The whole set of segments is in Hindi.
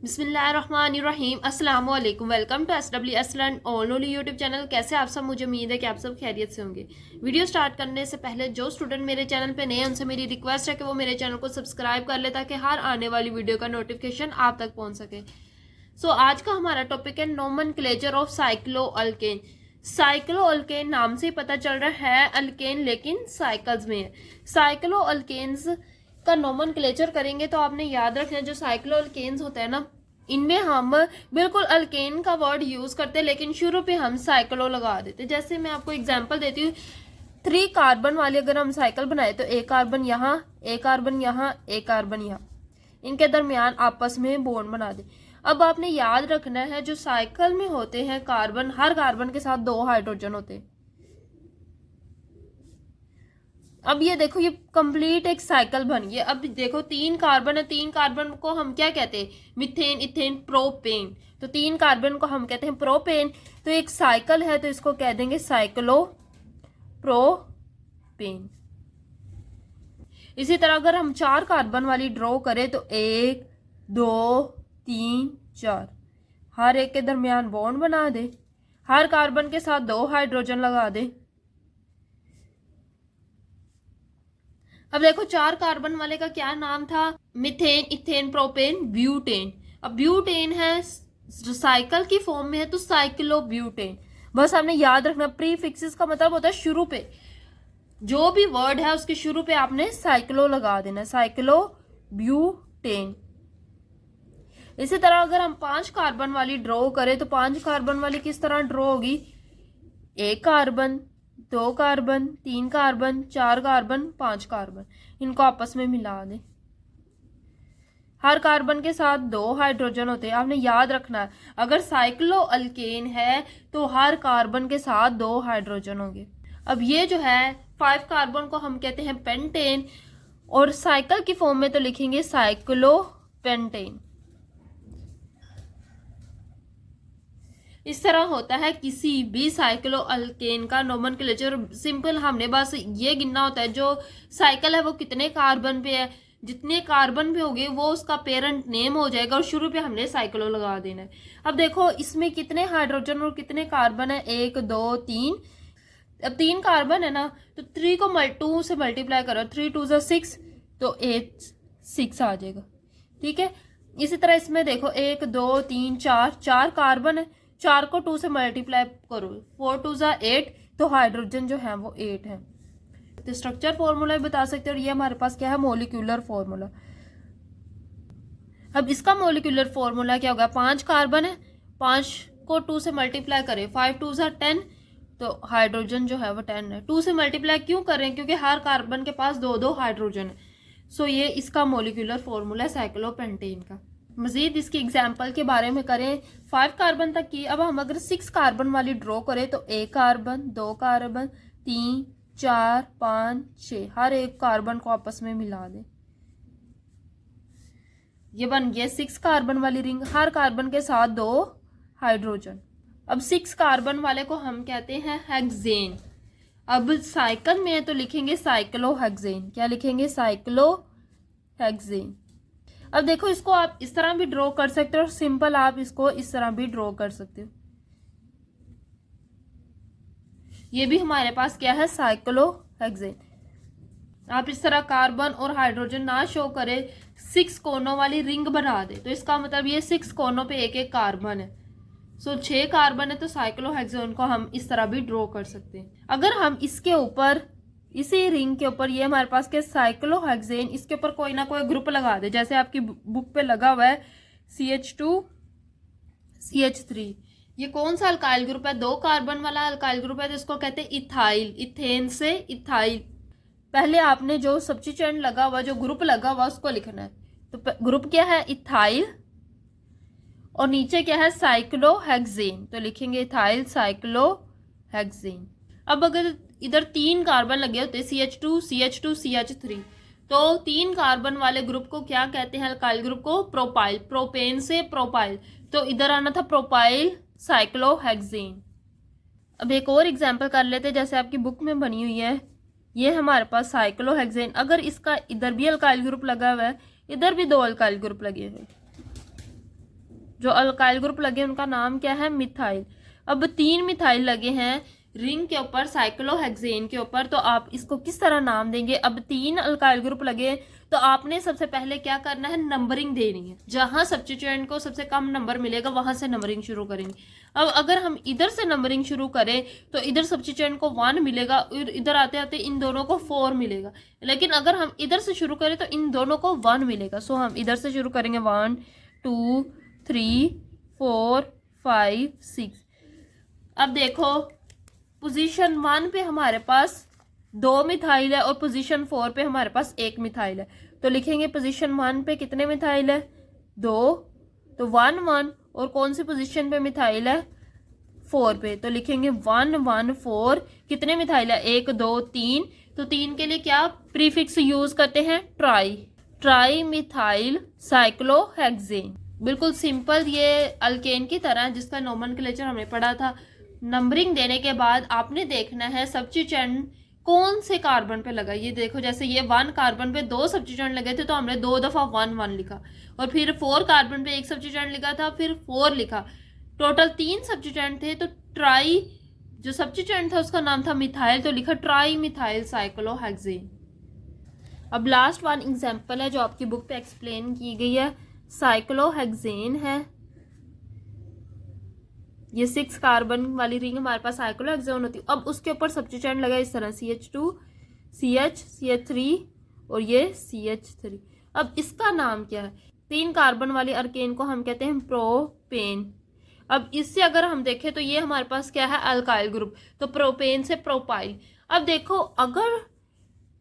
बिस्मिल्लाहिर्रहमानिर्रहीम अस्सलाम वालेकुम। Welcome to SW Aslan only YouTube channel. कैसे आप सब? मुझे उम्मीद है कि आप सब खैरियत से होंगे। वीडियो स्टार्ट करने से पहले जो स्टूडेंट मेरे चैनल पे नए हैं उनसे मेरी रिक्वेस्ट है कि वो मेरे चैनल को सब्सक्राइब कर ले ताकि हर आने वाली वीडियो का नोटिफिकेशन आप तक पहुंच सके। आज का हमारा टॉपिक है नोमेनक्लेचर ऑफ साइक्लोअल्केन। साइक्लोअल्केन नाम से पता चल रहा है अल्केन लेकिन साइकल्स में है। साइक्लोअल्केन्स का नोमेनक्लेचर करेंगे तो आपने याद रखना है जो साइक्लोअल्केन्स होता है ना, इनमें हम बिल्कुल अल्केन का वर्ड यूज करते हैं लेकिन शुरू पे हम साइक्लो लगा देते हैं। जैसे मैं आपको एग्जांपल देती हूँ, 3 कार्बन वाली अगर हम साइकिल बनाए तो एक कार्बन यहाँ, एक कार्बन यहाँ, एक कार्बन यहाँ, इनके दरमियान आपस में बॉन्ड बना दे। अब आपने याद रखना है जो साइकिल में होते हैं कार्बन, हर कार्बन के साथ 2 हाइड्रोजन होते हैं। अब ये देखो, ये कंप्लीट एक साइकिल बन गई। अब देखो 3 कार्बन है, 3 कार्बन को हम क्या कहते हैं? Methane, ethane, propane. तो 3 कार्बन को हम कहते हैं प्रोपेन। तो एक साइकिल है तो इसको कह देंगे साइक्लो प्रोपेन। इसी तरह अगर हम 4 कार्बन वाली ड्रॉ करें तो 1 2 3 4, हर एक के दरमियान बॉन्ड बना दे, हर कार्बन के साथ 2 हाइड्रोजन लगा दे। अब देखो 4 कार्बन वाले का क्या नाम था? Methane, ethane, propane, butane. अब ब्यूटेन है साइकिल की फॉर्म में है तो साइक्लोब्यूटेन। बस आपने याद रखना, प्रीफिक्सेस का मतलब होता है शुरू पे जो भी वर्ड है उसके शुरू पे आपने साइक्लो लगा देना, साइक्लोब्यूटेन। इसी तरह अगर हम 5 कार्बन वाली ड्रॉ करें तो 5 कार्बन वाली किस तरह ड्रॉ होगी? 1 carbon, 2 carbon, 3 carbon, 4 carbon, 5 carbon, इनको आपस में मिला दें। हर कार्बन के साथ 2 हाइड्रोजन होते हैं। आपने याद रखना है अगर साइक्लोअल्केन है तो हर कार्बन के साथ 2 हाइड्रोजन होंगे। अब ये जो है 5 कार्बन को हम कहते हैं पेंटेन और साइकिल की फॉर्म में तो लिखेंगे साइक्लोपेंटेन। इस तरह होता है किसी भी साइक्लोअल्केन का नोमेनक्लेचर। सिंपल हमने बस ये गिनना होता है जो साइकिल है वो कितने कार्बन पे है, जितने कार्बन पे होंगे वो उसका पेरेंट नेम हो जाएगा और शुरू पे हमने साइक्लो लगा देना है। अब देखो इसमें कितने हाइड्रोजन और कितने कार्बन है? 1 2 3। अब 3 कार्बन है ना तो 3 को 2 से मल्टीप्लाई करो, 3 2 6 तो 8 6 आ जाएगा। ठीक है, इसी तरह इसमें देखो 1 2 3 4 कार्बन है, 4 को 2 से मल्टीप्लाई करो, 4 2 8 तो हाइड्रोजन जो है वो 8 है। तो स्ट्रक्चर फॉर्मूला भी बता सकते हैं और ये हमारे पास क्या है? Molecular formula. अब इसका मॉलिक्यूलर फॉर्मूला क्या होगा? 5 कार्बन है, 5 को 2 से मल्टीप्लाई करें, 5 2 10 तो हाइड्रोजन जो है वो 10 है। 2 से मल्टीप्लाई क्यों कर रहे हैं? क्योंकि हर कार्बन के पास 2 हाइड्रोजन है। ये इसका मॉलिक्यूलर फॉर्मूला है साइक्लोपेंटेन का। मजीद इसकी एग्जाम्पल के बारे में करें 5 कार्बन तक की। अब हम अगर 6 कार्बन वाली ड्रॉ करें तो 1 कार्बन, 2 कार्बन, 3 4 5 6, हर एक कार्बन को आपस में मिला दें। ये बन गया 6 कार्बन वाली रिंग, हर कार्बन के साथ 2 हाइड्रोजन। अब 6 कार्बन वाले को हम कहते हैं हेक्सेन। अब साइकिल में है तो लिखेंगे साइक्लोहेक्सेन। क्या लिखेंगे? साइक्लोहेक्सेन। अब देखो इसको आप इस तरह भी ड्रॉ कर सकते हो और सिंपल आप इसको इस तरह भी ड्रॉ कर सकते हो। ये भी हमारे पास क्या है? साइक्लोहेक्सेन। आप इस तरह कार्बन और हाइड्रोजन ना शो करे, 6 कोनों वाली रिंग बना दे तो इसका मतलब ये 6 कोनों पे एक एक कार्बन है। 6 कार्बन है तो साइक्लोहेक्सेन को हम इस तरह भी ड्रॉ कर सकते हैं। अगर हम इसके ऊपर, इसी रिंग के ऊपर, ये हमारे पास क्या? साइक्लोहेक्सेन, इसके ऊपर कोई ना कोई ग्रुप लगा दे। जैसे आपकी बुक पे लगा हुआ है CH2 CH3, ये कौन सा अल्काइल ग्रुप है? 2 कार्बन वाला अल्काइल ग्रुप है तो इसको कहते हैं इथाइल। इथेन से इथाइल। पहले आपने जो सब्स्टिट्यूएंट लगा हुआ, जो ग्रुप लगा हुआ उसको लिखना है। तो ग्रुप क्या है? इथाइल और नीचे क्या है? साइक्लोहेक्सेन। तो लिखेंगे इथाइल साइक्लोहेक्सेन। अब अगर इधर 3 कार्बन लगे होते CH2 CH2 CH3 तो 3 कार्बन वाले ग्रुप को क्या कहते हैं? अल्काइल ग्रुप को प्रोपाइल। प्रोपेन से प्रोपाइल तो इधर आना था प्रोपाइल साइक्लोहेक्सेन। अब एक और एग्जांपल कर लेते हैं, जैसे आपकी बुक में बनी हुई है, ये हमारे पास साइक्लोहेक्सेन। अगर इसका इधर भी अल्काइल ग्रुप लगा हुआ है, इधर भी 2 अल्काइल ग्रुप लगे हुए, जो अल्काइल ग्रुप लगे उनका नाम क्या है, मिथाइल। अब 3 मिथाइल लगे हैं रिंग के ऊपर, साइक्लोहेक्सेन के ऊपर, तो आप इसको किस तरह नाम देंगे। अब 3 अल्काइल ग्रुप लगे तो आपने सबसे पहले क्या करना है, नंबरिंग देनी है। जहां सब्स्टिट्यूएंट को सबसे कम नंबर मिलेगा वहां से नंबरिंग शुरू करेंगे। अब अगर हम इधर से नंबरिंग शुरू करें तो इधर सब्स्टिट्यूएंट को 1 मिलेगा और इधर आते आते इन दोनों को 4 मिलेगा। लेकिन अगर हम इधर से शुरू करें तो इन दोनों को 1 मिलेगा। सो हम इधर से शुरू करेंगे 1 2 3 4 5 6। अब देखो पोजीशन 1 पे हमारे पास 2 मिथाइल है और पोजीशन 4 पे हमारे पास 1 मिथाइल है। तो लिखेंगे पोजीशन 1 पे कितने मिथाइल है, 2, तो 1 1। और कौन सी पोजीशन पे मिथाइल है, 4 पे, तो लिखेंगे 1 1 4। कितने मिथाइल है, 1 2 3। तो 3 के लिए क्या प्रीफिक्स यूज करते हैं, ट्राई, ट्राई मिथाइल साइक्लोहेक्सेन। बिल्कुल सिंपल, ये अल्केन की तरह जिसका नोमेनक्लेचर हमने पढ़ा था। नंबरिंग देने के बाद आपने देखना है सब्स्टिट्यूएंट कौन से कार्बन पे लगा। ये देखो जैसे ये 1 कार्बन पे 2 सब्स्टिट्यूएंट लगे थे तो हमने 2 दफा 1 1 लिखा, और फिर 4 कार्बन पे 1 सब्स्टिट्यूएंट लिखा था, फिर 4 लिखा। टोटल 3 सब्स्टिट्यूएंट थे, तो ट्राई जो सब्स्टिट्यूएंट था उसका नाम था मिथाइल, तो लिखा ट्राई मिथाइल साइक्लोहेक्सेन। अब लास्ट 1 एग्जाम्पल है जो आपकी बुक पे एक्सप्लेन की गई है। साइक्लोहेक्सेन है, ये 6 कार्बन वाली रिंग हमारे पास साइक्लोहेक्सेन होती है। अब उसके ऊपर सब्स्टिट्यूएंट लगा इस तरह CH2 CH CH3 और ये CH3। अब इसका नाम क्या है, 3 कार्बन वाली अर्केन को हम कहते हैं प्रोपेन। अब इससे अगर हम देखें तो ये हमारे पास क्या है, अल्काइल ग्रुप, तो प्रोपेन से प्रोपाइल। अब देखो अगर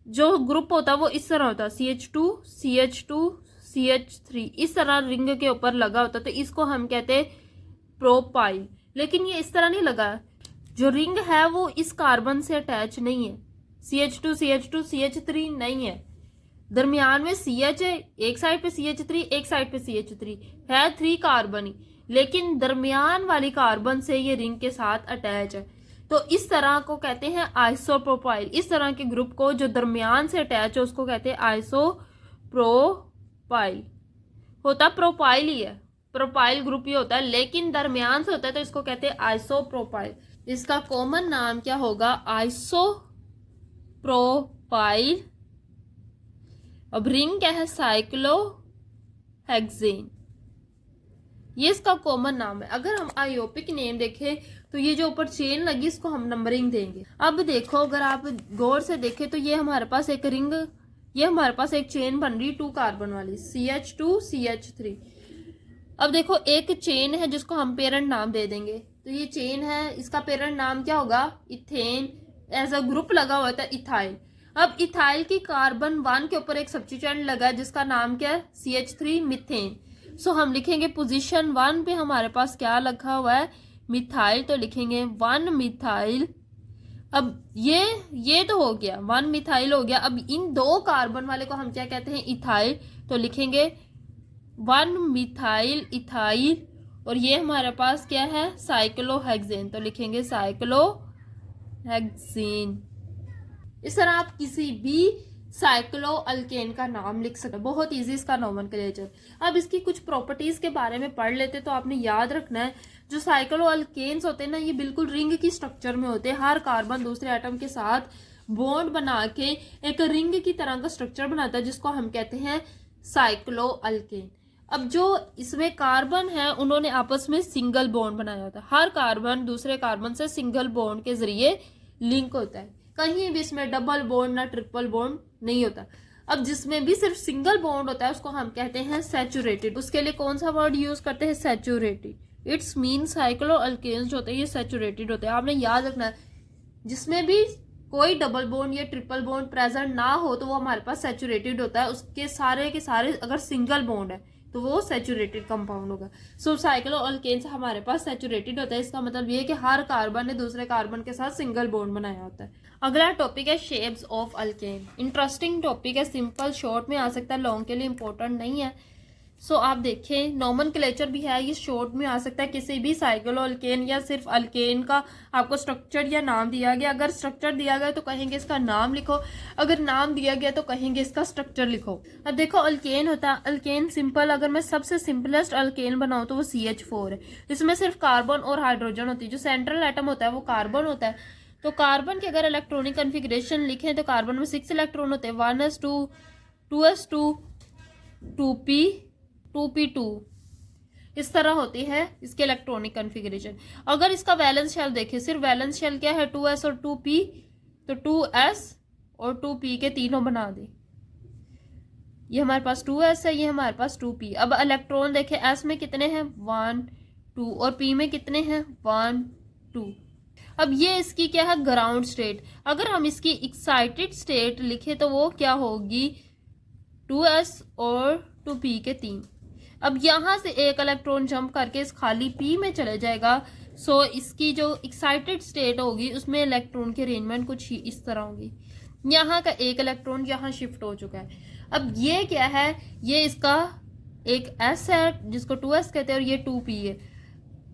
जो ग्रुप होता है वो इस तरह होता है, CH2 CH2 CH3, इस तरह रिंग के ऊपर लगा होता, तो इसको हम कहते हैं प्रोपाइल। लेकिन ये इस तरह नहीं लगा, जो रिंग है वो इस कार्बन से अटैच नहीं है, CH2 CH2 CH3 नहीं है, दरमियान में CH है, एक साइड पे CH3 एक साइड पे CH3 है, 3 कार्बन ही, लेकिन दरमियान वाली कार्बन से ये रिंग के साथ अटैच है। तो इस तरह को कहते हैं आइसोप्रोपाइल। इस तरह के ग्रुप को जो दरमियान से अटैच है उसको कहते हैं आइसोप्रोपाइल। होता प्रोपाइल ही है, प्रोपाइल ग्रुप ही होता है, लेकिन दरमियान से होता है तो इसको कहते हैं आइसोप्रोपाइल। इसका कॉमन नाम क्या होगा, आइसोप्रोपाइल। अब रिंग क्या है, साइक्लोहेक्सेन, ये इसका कॉमन नाम है। अगर हम आयोपिक नेम देखें तो ये जो ऊपर चेन लगी इसको हम नंबरिंग देंगे। अब देखो अगर आप गौर से देखें तो ये हमारे पास एक रिंग, ये हमारे पास एक चेन बन रही 2 कार्बन वाली CH2 CH3। अब देखो एक चेन है जिसको हम पेरेंट नाम दे देंगे, तो ये चेन है, इसका पेरेंट नाम क्या होगा, इथेन। एज अ ग्रुप लगा हुआ था इथाइल। अब इथाइल की कार्बन 1 के ऊपर एक सब्स्टिट्यूएंट लगा है जिसका नाम क्या है, CH3 मिथेन। सो हम लिखेंगे पोजीशन 1 पे हमारे पास क्या लगा हुआ है, मिथाइल, तो लिखेंगे 1 मिथाइल। अब ये तो हो गया, 1 मिथाइल हो गया। अब इन 2 कार्बन वाले को हम क्या कहते हैं, इथाइल, तो लिखेंगे 1 मिथाइल इथाइल। और ये हमारे पास क्या है, साइक्लोहेक्सेन, तो लिखेंगे साइक्लोहेक्सेन। इस तरह आप किसी भी साइक्लो अल्केन का नाम लिख सकते हैं, बहुत इजी इसका नोमेनक्लेचर। अब इसकी कुछ प्रॉपर्टीज के बारे में पढ़ लेते तो आपने याद रखना है, जो साइक्लो अल्केन्स होते हैं ना, ये बिल्कुल रिंग की स्ट्रक्चर में होते हैं। हर कार्बन दूसरे एटम के साथ बॉन्ड बना के एक रिंग की तरह का स्ट्रक्चर बनाता है जिसको हम कहते हैं साइक्लो अल्केन। अब जो इसमें कार्बन है उन्होंने आपस में सिंगल बॉन्ड बनाया होता है, हर कार्बन दूसरे कार्बन से सिंगल बॉन्ड के जरिए लिंक होता है, कहीं भी इसमें डबल बॉन्ड ना ट्रिपल बॉन्ड नहीं होता। अब जिसमें भी सिर्फ सिंगल बॉन्ड होता है उसको हम कहते हैं सैचुरेटेड। उसके लिए कौन सा वर्ड यूज करते हैं, saturated. It's mean cycloalkanes जो होते हैं ये सैचुरेटेड होते हैं। आपने याद रखना है, जिसमें भी कोई डबल बॉन्ड या ट्रिपल बॉन्ड प्रेजेंट ना हो तो वो हमारे पास सैचुरेटेड होता है। उसके सारे के सारे अगर सिंगल बॉन्ड है तो वो सैचुरेटेड कंपाउंड होगा। सो साइक्लो अल्केन्स हमारे पास सैचुरेटेड होता है। इसका मतलब ये है कि हर कार्बन ने दूसरे कार्बन के साथ सिंगल बॉन्ड बनाया होता है। अगला टॉपिक है shapes of alkane. Interesting topic है, सिंपल शॉर्ट में आ सकता है, लॉन्ग के लिए इंपॉर्टेंट नहीं है। सो आप देखें नोमेनक्लेचर भी है, ये शॉर्ट में आ सकता है किसी भी साइक्लो अल्केन या सिर्फ अल्केन का आपको स्ट्रक्चर या नाम दिया गया। अगर स्ट्रक्चर दिया गया तो कहेंगे इसका नाम लिखो, अगर नाम दिया गया तो कहेंगे इसका स्ट्रक्चर लिखो। अब देखो अल्केन होता है, अल्केन सिंपल, अगर मैं सबसे सिंपलेस्ट अल्केन बनाऊं तो वो CH4 है। इसमें सिर्फ कार्बन और हाइड्रोजन होती है, जो सेंट्रल एटम होता है वो कार्बन होता है। तो कार्बन की अगर इलेक्ट्रॉनिक कन्फिग्रेशन लिखें तो कार्बन में 6 इलेक्ट्रॉन होते हैं, 1s2 2s2 2p 2p2, इस तरह होती है इसके इलेक्ट्रॉनिक कन्फिग्रेशन। अगर इसका वैलेंस शेल देखें, सिर्फ वैलेंस शेल क्या है 2s और 2p, तो 2s और 2p के तीनों बना दे। ये हमारे पास 2s है, ये हमारे पास 2p। अब इलेक्ट्रॉन देखें, s में कितने हैं 1 2 और p में कितने हैं 1 2। अब ये इसकी क्या है ग्राउंड स्टेट। अगर हम इसकी एक्साइटेड स्टेट लिखे तो वो क्या होगी 2s और 2p के 3। अब यहां से एक इलेक्ट्रॉन जंप करके इस खाली p में चले जाएगा। सो इसकी जो एक्साइटेड स्टेट होगी उसमें इलेक्ट्रॉन की अरेंजमेंट कुछ ही इस तरह होगी। यहाँ का एक इलेक्ट्रॉन यहाँ शिफ्ट हो चुका है। अब ये क्या है, ये इसका एक s है जिसको 2s कहते हैं और ये 2p है।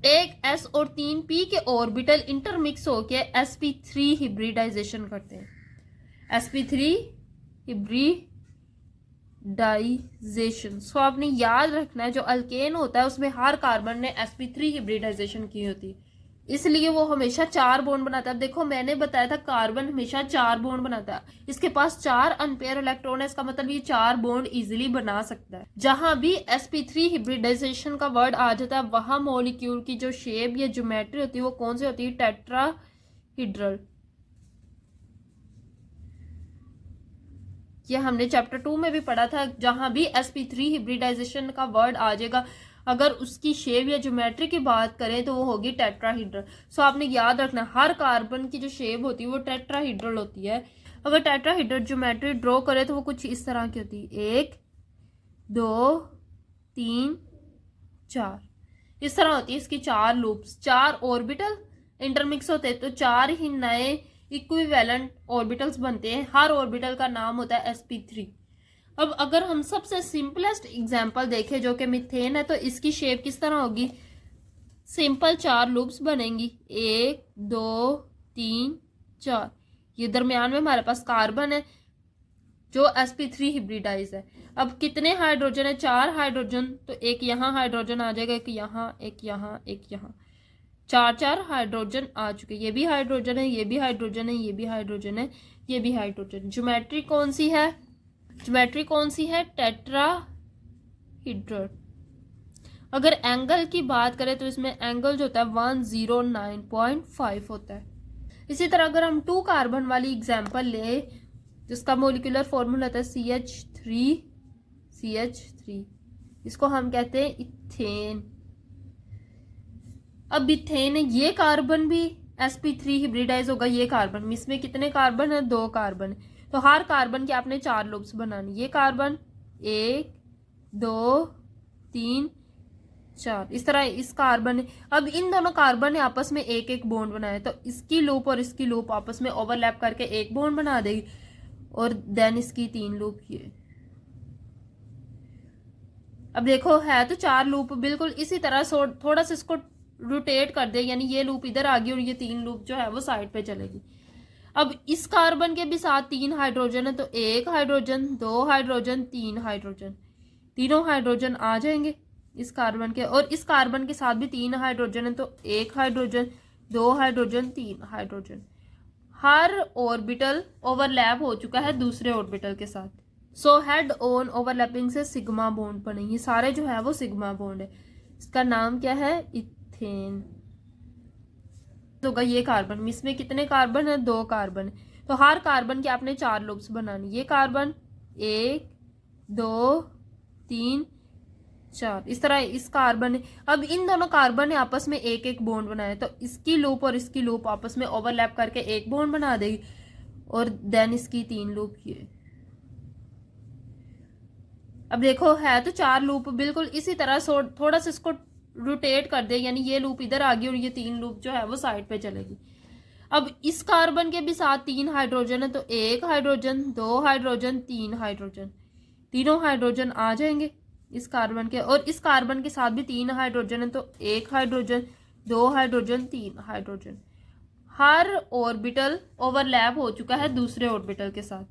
एक s और 3p के ऑर्बिटल इंटरमिक्स होके sp3 हिब्रिडाइजेशन करते हैं, sp3 हिब्रिडाइजेशन। सो आपने याद रखना है जो अल्केन होता है उसमें हर कार्बन ने sp3 हिब्रिडाइजेशन की होती है, इसलिए वो हमेशा 4 बॉन्ड बनाता है। देखो मैंने बताया था कार्बन हमेशा 4 बॉन्ड बनाता है, इसके पास 4 अनपेयर इलेक्ट्रॉन है, इसका मतलब ये 4 बॉन्ड इजीली बना सकता है। जहां भी sp3 हिब्रिडाइजेशन का वर्ड आ जाता है वहां मॉलिक्यूल की जो शेप या ज्योमेट्री होती है वो कौन सी होती है टेट्राहीड्रल। ये हमने चैप्टर 2 में भी पढ़ा था। जहां भी sp3 हिब्रिडाइजेशन का वर्ड आ जाएगा अगर उसकी शेप या ज्योमेट्री की बात करें तो वो होगी टेट्राहीड्रल। सो आपने याद रखना हर कार्बन की जो शेप होती है वो टेट्राहीड्रल होती है। अगर टेट्राहीड्रल ज्योमेट्री ड्रॉ करें तो वो कुछ इस तरह की होती है, 1 2 3 4, इस तरह होती है। इसकी 4 लूप्स, 4 ऑर्बिटल इंटरमिक्स होते हैं तो 4 ही नए इक्विवेलेंट ऑर्बिटल्स बनते हैं। हर ऑर्बिटल का नाम होता है sp3। अब अगर हम सबसे सिंपलेस्ट एग्जांपल देखें जो कि मीथेन है तो इसकी शेप किस तरह होगी, सिंपल 4 लूप्स बनेंगी, 1 2 3 4। ये दरमियान में हमारे पास कार्बन है जो sp3 हिब्रिडाइज है। अब कितने हाइड्रोजन है 4 हाइड्रोजन, तो एक यहाँ हाइड्रोजन आ जाएगा, एक यहाँ एक यहाँ एक यहाँ, 4 हाइड्रोजन आ चुके। ये भी हाइड्रोजन है, ये भी हाइड्रोजन है, ये भी हाइड्रोजन है, ये भी हाइड्रोजन। ज्योमेट्री कौन सी है, ज्योमेट्री कौन सी है टेट्राहीड्रल। अगर एंगल की बात करें तो इसमें एंगल जो होता है 109.5 होता है। इसी तरह अगर हम 2 कार्बन वाली एग्जांपल ले जिसका मोलिकुलर फॉर्मूला होता है CH3, इसको हम कहते हैं इथेन। अब इथेन ये कार्बन भी sp3 हिब्रिडाइज होगा, ये कार्बन, इसमें कितने कार्बन है 2 कार्बन है, तो हर कार्बन के आपने 4 लूप्स बनानी। ये कार्बन 1 2 3 4, इस तरह इस कार्बन है। अब इन दोनों कार्बन ने आपस में एक एक बॉन्ड बनाया तो इसकी लूप और इसकी लूप आपस में ओवरलैप करके एक बॉन्ड बना देगी और देन इसकी 3 लूप। ये अब देखो है तो 4 लूप बिल्कुल इसी तरह। थोड़ा सा इसको रोटेट कर दे यानी ये लूप इधर आ गई और ये 3 लूप जो है वो साइड पे चलेगी। अब इस कार्बन के भी साथ 3 हाइड्रोजन है तो 1 हाइड्रोजन 2 हाइड्रोजन 3 हाइड्रोजन, तीनों हाइड्रोजन आ जाएंगे इस कार्बन के। और इस कार्बन के साथ भी 3 हाइड्रोजन है तो 1 हाइड्रोजन 2 हाइड्रोजन 3 हाइड्रोजन। हर ऑर्बिटल ओवरलैप हो चुका है दूसरे ऑर्बिटल के साथ। सो हेड ऑन ओवरलैपिंग से सिग्मा बॉन्ड बने, ये सारे जो है वो सिग्मा बॉन्ड है। इसका नाम क्या है इथेन होगा। ये कार्बन, इसमें कितने कार्बन है 2 कार्बन है तो हर कार्बन के आपने 4 लूप्स बनानी। ये कार्बन 1 2 3 4, इस तरह इस कार्बन है। अब इन दोनों कार्बन ने आपस में एक एक बॉन्ड बनाया तो इसकी लूप और इसकी लूप आपस में ओवरलैप करके एक बॉन्ड बना देगी और देन इसकी 3 लूप। ये अब देखो है तो 4 लूप बिल्कुल इसी तरह। थोड़ा सा इसको रोटेट कर दे यानी ये लूप इधर आ गई और ये 3 लूप जो है वो साइड पे चलेगी। अब इस कार्बन के भी साथ 3 हाइड्रोजन है तो 1 हाइड्रोजन 2 हाइड्रोजन 3 हाइड्रोजन, तीनों हाइड्रोजन आ जाएंगे इस कार्बन के, और इस कार्बन के साथ भी 3 हाइड्रोजन है, तो 1 हाइड्रोजन, 2 हाइड्रोजन, 3 हाइड्रोजन। हर ऑर्बिटल ओवरलैप हो चुका है दूसरे ऑर्बिटल के साथ।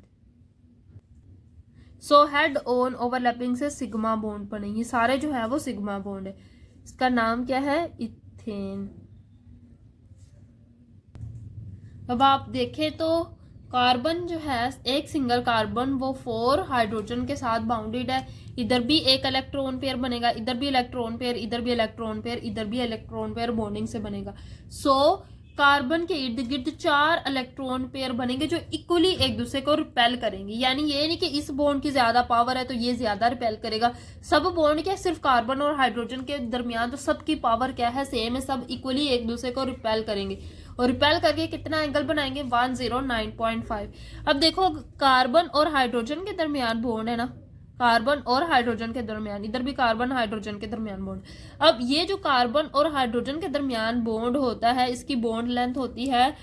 सो हेड ऑन ओवरलैपिंग से सिग्मा बॉन्ड बने, ये सारे जो है वो सिग्मा बॉन्ड है। इसका नाम क्या है? इथेन। अब आप देखें तो कार्बन जो है, एक सिंगल कार्बन वो 4 हाइड्रोजन के साथ बाउंडेड है। इधर भी एक इलेक्ट्रॉन पेयर बनेगा, इधर भी इलेक्ट्रॉन पेयर, इधर भी इलेक्ट्रॉन पेयर, इधर भी इलेक्ट्रॉन पेयर बॉन्डिंग से बनेगा। सो कार्बन के इर्द गिर्द 4 इलेक्ट्रॉन पेयर बनेंगे जो इक्वली एक दूसरे को रिपेल करेंगे। यानी ये नहीं कि इस बॉन्ड की ज्यादा पावर है तो ये ज्यादा रिपेल करेगा। सब बॉन्ड क्या, सिर्फ कार्बन और हाइड्रोजन के दरमियान तो सबकी पावर क्या है, सेम है, सब इक्वली एक दूसरे को रिपेल करेंगे। और रिपेल करके कितना एंगल बनाएंगे? 109.5। अब देखो कार्बन और हाइड्रोजन के दरमियान बॉन्ड है ना, कार्बन और हाइड्रोजन के दरमियान, इधर भी कार्बन हाइड्रोजन के दरमियान बॉन्ड। अब ये जो कार्बन और हाइड्रोजन के दरमियान बॉन्ड होता है, इसकी बॉन्ड लेंथ होती है,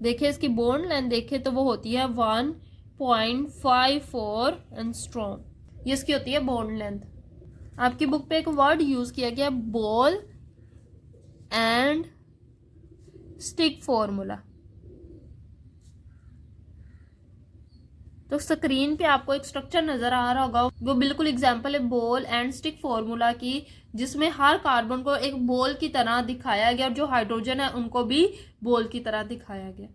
देखिए इसकी बॉन्ड लेंथ देखे तो वो होती है 1.54 एंगस्ट्रॉम। ये इसकी होती है बॉन्ड लेंथ। आपकी बुक पे एक वर्ड यूज किया गया, बॉल एंड स्टिक फॉर्मूला। तो स्क्रीन पे आपको एक स्ट्रक्चर नजर आ रहा होगा, वो बिल्कुल एग्जांपल है बॉल एंड स्टिक फॉर्मूला की, जिसमें हर कार्बन को एक बॉल की तरह दिखाया गया और जो हाइड्रोजन है उनको भी बॉल की तरह दिखाया गया।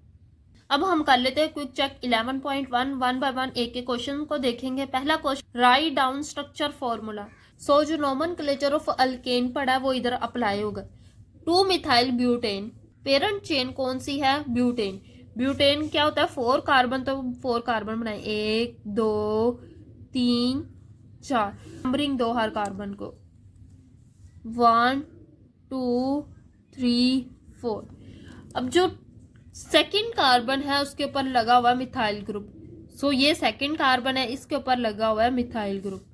अब हम कर लेते हैं क्विक चेक 11.1 1 बाय 1 एक के क्वेश्चन को देखेंगे। पहला question, write down structure formula. So जो नोमेनक्लेचर ऑफ अल्केन पढ़ा है वो इधर अप्लाई होगा। 2 मिथाइल ब्यूटेन, पेरेंट चेन कौन सी है? ब्यूटेन। ब्यूटेन क्या होता है? 4 कार्बन, तो 4 कार्बन बनाए, 1 2 3 4, नंबरिंग दो हर कार्बन को, 1 2 3 4। अब जो सेकंड कार्बन है उसके ऊपर लगा हुआ है मिथाइल ग्रुप। सो ये सेकंड कार्बन है, इसके ऊपर लगा हुआ है मिथाइल ग्रुप।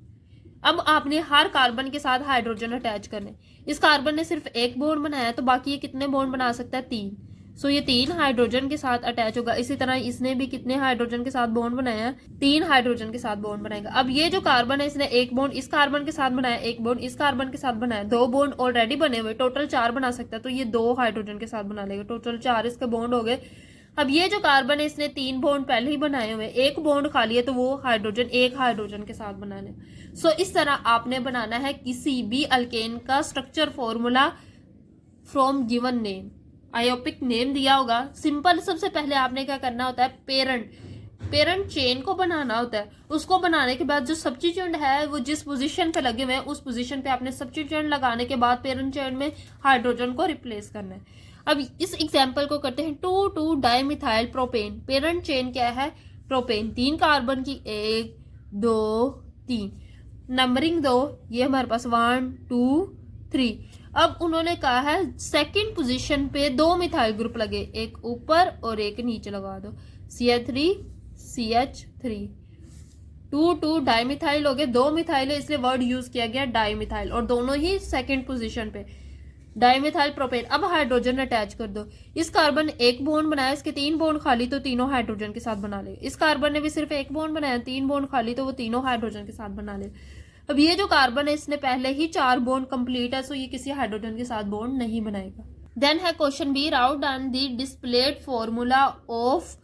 अब आपने हर कार्बन के साथ हाइड्रोजन अटैच करने। इस कार्बन ने सिर्फ एक बॉन्ड बनाया तो बाकी ये कितने बॉन्ड बना सकता है? 3। सो ये 3 हाइड्रोजन के साथ अटैच होगा। इसी तरह इसने भी कितने हाइड्रोजन के साथ बॉन्ड बनाया? 3 हाइड्रोजन के साथ बॉन्ड बनाएगा। अब ये जो कार्बन है, इसने एक बॉन्ड इस कार्बन के साथ बनाया, एक बॉन्ड इस कार्बन के साथ बनाया, 2 बॉन्ड ऑलरेडी बने हुए, टोटल 4 बना सकता है, तो ये 2 हाइड्रोजन के साथ बना लेगा, टोटल 4 इसके बॉन्ड हो गए। अब ये जो कार्बन है, इसने 3 बॉन्ड पहले ही बनाए हुए, एक बॉन्ड खाली है तो वो हाइड्रोजन एक हाइड्रोजन के साथ बना ले। सो इस तरह आपने बनाना है किसी भी अल्केन का structure formula from given name. IUPAC name दिया होगा, सिंपल। सबसे पहले आपने क्या करना होता है, पेरेंट चेन को बनाना होता है। उसको बनाने के बाद जो सब्स्टिट्यूएंट है वो जिस पोजीशन पे लगे हुए हैं उस पोजीशन पे आपने सब्स्टिट्यूएंट लगाने के बाद पेरेंट चेन में हाइड्रोजन को रिप्लेस करना है। अब इस एग्जाम्पल को करते हैं 2,2 डाइमिथाइल प्रोपेन। पेरेंट चेन क्या है? प्रोपेन, 3 कार्बन की, 1 2 3, नंबरिंग दो, ये हमारे पास 1 2 3। अब उन्होंने कहा है सेकंड पोजीशन पे 2 मिथाइल ग्रुप लगे, एक ऊपर और एक नीचे लगा दो, CH3 CH3। 2,2 डाइमिथाइल हो गए, 2 मिथाइल है इसलिए वर्ड यूज किया गया डाइमिथाइल, और दोनों ही सेकंड पोजीशन पे डाइमिथाइल प्रोपेन। अब हाइड्रोजन अटैच कर दो। इस कार्बन ने एक बॉन्ड बनाया, इसके 3 बॉन्ड खाली, तो तीनों हाइड्रोजन के साथ बना ले। इस कार्बन ने भी सिर्फ एक बॉन्ड बनाया, 3 बॉन्ड खाली, तो वो तीनों हाइड्रोजन के साथ बना ले। अब ये जो कार्बन है इसने पहले ही 4 बॉन्ड कंप्लीट है, सो ये किसी हाइड्रोजन के साथ बॉन्ड नहीं बनाएगा। देन है question B, write down the displayed formula of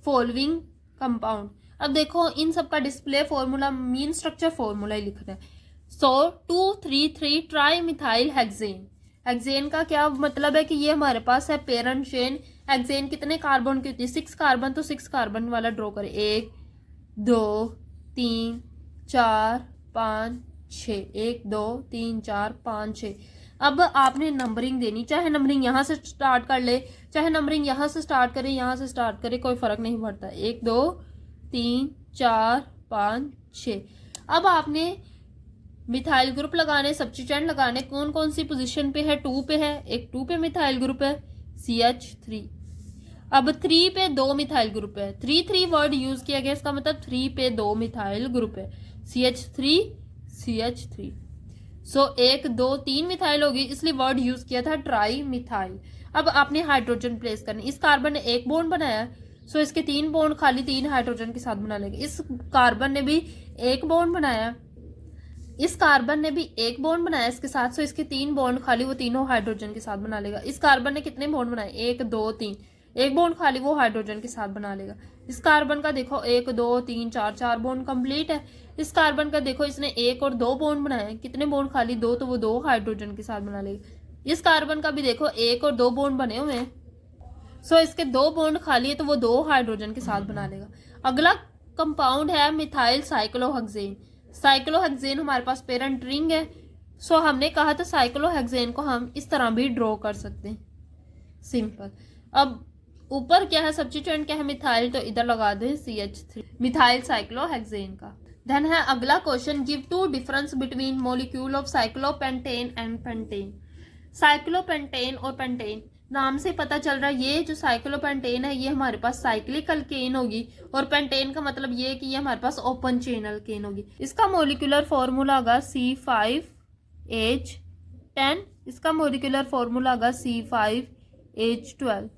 following compound. अब देखो इन सब का display formula mean structure formula ही लिखना है। So 2,3,3 trimethyl hexane. Hexane का क्या मतलब है कि ये हमारे पास है पेरेंट चेन। हेक्सेन कितने कार्बन की होती है? 6 कार्बन, तो 6 कार्बन वाला ड्रॉ करें, 1 2 3 4 5 6, 1 2 3 4 5 6। अब आपने नंबरिंग देनी, चाहे नंबरिंग यहाँ से स्टार्ट कर ले, चाहे नंबरिंग यहाँ से स्टार्ट करे, यहाँ से स्टार्ट करे, कोई फर्क नहीं पड़ता। 1 2 3 4 5 6। अब आपने मिथाइल ग्रुप लगाने, सब्स्टिट्यूएंट लगाने, कौन कौन सी पोजीशन पे है? 2 पे है, एक 2 पे मिथाइल ग्रुप है, CH3। अब 3 पे 2 मिथाइल ग्रुप है, 3 वर्ड यूज किया गया, इसका मतलब 3 पे 2 मिथाइल ग्रुप है, CH3 CH3। सो 1 2 3 मिथाइल होगी, इसलिए वर्ड यूज किया था ट्राई मिथाइल। अब आपने हाइड्रोजन प्लेस करने, इस कार्बन ने एक बॉन्ड बनाया, सो इसके 3 बॉन्ड खाली, 3 हाइड्रोजन के साथ बना लेंगे। इस कार्बन ने भी एक बॉन्ड बनाया, इस कार्बन ने भी एक बॉन्ड बनाया इसके साथ, सो इसके 3 बॉन्ड खाली, वो तीनों हाइड्रोजन के साथ बना लेगा। इस कार्बन ने कितने बॉन्ड बनाए, 1 2 3, एक बॉन्ड खाली वो हाइड्रोजन के साथ बना लेगा। इस कार्बन का देखो 1 2 3 4 4 बॉन्ड कंप्लीट है। इस कार्बन का देखो इसने 1 और 2 बॉन्ड बनाए, कितने बॉन्ड खाली, 2, तो वो 2 हाइड्रोजन के साथ बना लेगा। इस कार्बन का भी देखो 1 और 2 बॉन्ड बने हुए हैं, सो इसके 2 बॉन्ड खाली है, तो वो 2 हाइड्रोजन के साथ बना लेगा। अगला कंपाउंड है मिथाइल साइक्लोहेक्सेन। साइक्लोहेक्सेन हमारे पास पेरेंट रिंग है, सो हमने कहा था साइक्लोहेक्सेन को हम इस तरह भी ड्रॉ कर सकते हैं, सिंपल। अब ऊपर क्या है, सब्स्टिट्यूएंट क्या है, मिथाइल, तो इधर लगा दे CH3, मिथाइल साइक्लोहेक्सेन का। देन है अगला question, give 2 difference between molecule of cyclopentane and pentane. Cyclopentane और पेंटेन नाम से पता चल रहा है, ये जो साइक्लोपेंटेन है ये हमारे पास साइक्लिक अल्केन होगी, और पेंटेन का मतलब ये कि ये हमारे पास ओपन चेन अल्केन होगी। इसका मॉलिक्यूलर फॉर्मूला होगा C5H10, इसका मॉलिक्यूलर फॉर्मूला होगा C5H12।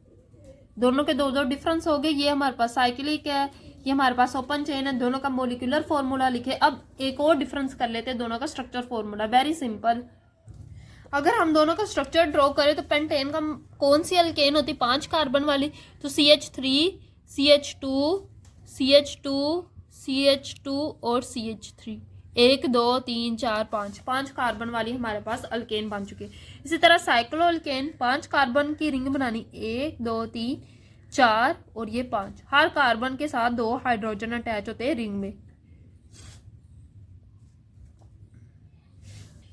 दोनों के 2 डिफरेंस हो गए। ये हमारे पास साइक्लिक है, ये हमारे पास ओपन चेन है, दोनों का मॉलिक्यूलर फॉर्मूला लिखे। अब एक और डिफरेंस कर लेते हैं दोनों का स्ट्रक्चर फॉर्मूला, वेरी सिंपल। अगर हम दोनों का स्ट्रक्चर ड्रॉ करें तो पेंटेन का कौन सी अल्केन होती, 5 कार्बन वाली, तो CH3 CH2 CH2 CH2 और CH3, 1 2 3 4 5 कार्बन वाली हमारे पास अल्केन बन चुकी है। इसी तरह साइक्लो अल्केन 5 कार्बन की रिंग बनानी, 1 2 3 4 और ये 5, हर कार्बन के साथ 2 हाइड्रोजन अटैच होते हैं रिंग में।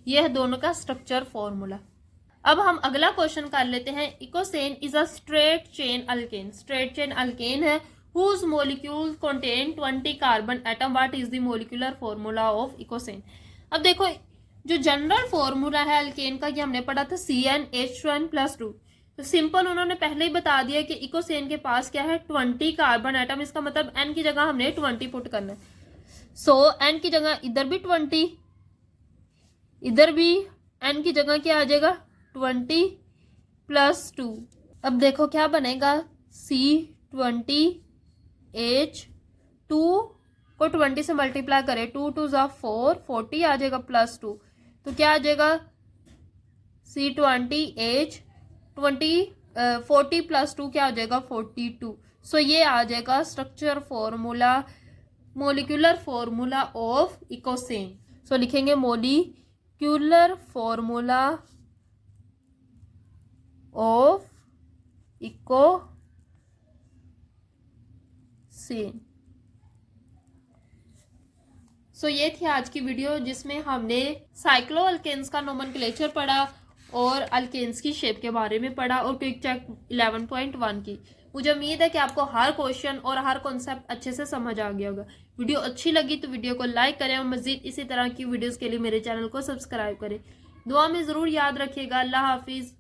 यह है दोनों का स्ट्रक्चर फॉर्मूला। अब हम अगला क्वेश्चन कर लेते हैं, eicosane is a straight chain alkane. Straight chain alkane है whose molecules contain 20 carbon atom, what is the molecular formula of eicosane. अब देखो जो जनरल फॉर्मूला है अल्केन का, ये हमने पढ़ा था CnH2n+2, तो सिंपल उन्होंने पहले ही बता दिया कि इकोसेन के पास क्या है, 20 कार्बन एटम। इसका मतलब n की जगह हमने 20 पुट करना है, सो n की जगह इधर भी 20, इधर भी n की जगह क्या आ जाएगा 20+2। अब देखो क्या बनेगा, C20H2 को 20 से मल्टीप्लाई करें, 2 2 ज़ा 4, 40 आ जाएगा +2, तो क्या आ जाएगा C20H40+2 क्या आ जाएगा 42। सो ये आ जाएगा structure formula, molecular formula of eicosane. So लिखेंगे molecular formula of eicosane. So ये थी आज की वीडियो जिसमें हमने साइक्लो अल्केन्स का नोमेनक्लेचर पढ़ा और अल्केन्स की शेप के बारे में पढ़ा और क्विक चेक 11.1 की। मुझे उम्मीद है कि आपको हर क्वेश्चन और हर कॉन्सेप्ट अच्छे से समझ आ गया होगा। वीडियो अच्छी लगी तो वीडियो को लाइक करें और मजीद इसी तरह की वीडियोस के लिए मेरे चैनल को सब्सक्राइब करें। दुआ में ज़रूर याद रखिएगा। अल्लाह हाफिज़।